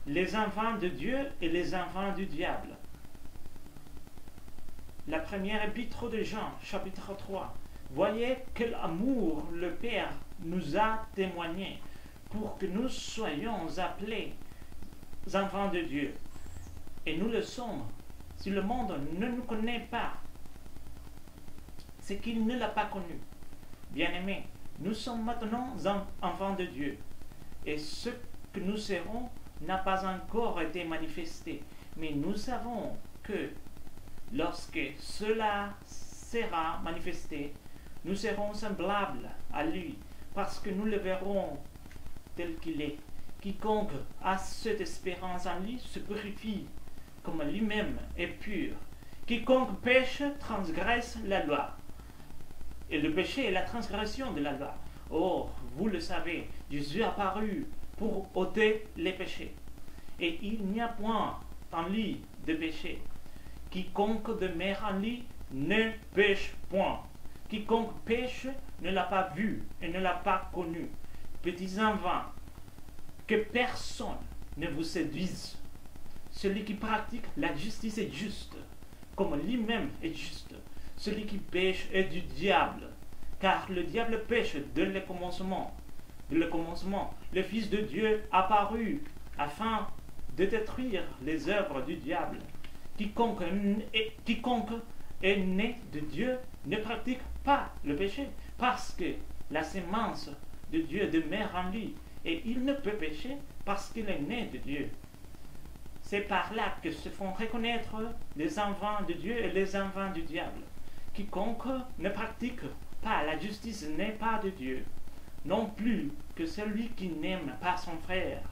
les enfants de Dieu et les enfants du diable. La première épître de Jean, chapitre 3. Voyez quel amour le Père nous a témoigné pour que nous soyons appelés enfants de Dieu. Et nous le sommes. Si le monde ne nous connaît pas, c'est qu'il ne l'a pas connu. Bien-aimés, nous sommes maintenant enfants de Dieu. Et ce que nous serons n'a pas encore été manifesté. Mais nous savons que lorsque cela sera manifesté, nous serons semblables à lui, parce que nous le verrons tel qu'il est. Quiconque a cette espérance en lui se purifie, comme lui-même est pur. Quiconque pêche transgresse la loi. Et le péché est la transgression de la loi. Or, vous le savez, Jésus est apparu pour ôter les péchés. Et il n'y a point en lui de péché. Quiconque demeure en lui ne pêche point. Quiconque pêche ne l'a pas vu et ne l'a pas connu. Petits enfants, que personne ne vous séduise. Celui qui pratique la justice est juste, comme lui-même est juste. Celui qui pêche est du diable, car le diable pêche dès le commencement. Dès le commencement, le Fils de Dieu apparut afin de détruire les œuvres du diable. Quiconque est né de Dieu ne pratique pas le péché, parce que la sémence de Dieu demeure en lui, et il ne peut pécher parce qu'il est né de Dieu. C'est par là que se font reconnaître les enfants de Dieu et les enfants du diable. Quiconque ne pratique pas la justice n'est pas de Dieu, non plus que celui qui n'aime pas son frère.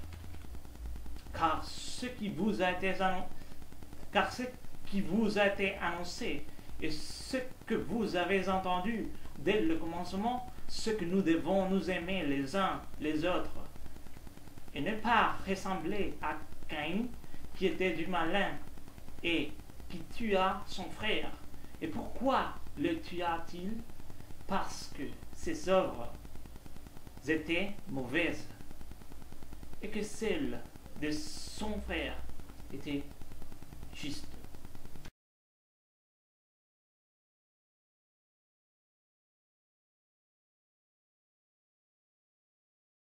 Car ce qui vous a été annoncé et ce que vous avez entendu dès le commencement, ce que nous devons nous aimer les uns les autres, et ne pas ressembler à Caïn, qui était du malin et qui tua son frère. Et pourquoi le tua-t-il? Parce que ses œuvres étaient mauvaises et que celles de son frère étaient justes.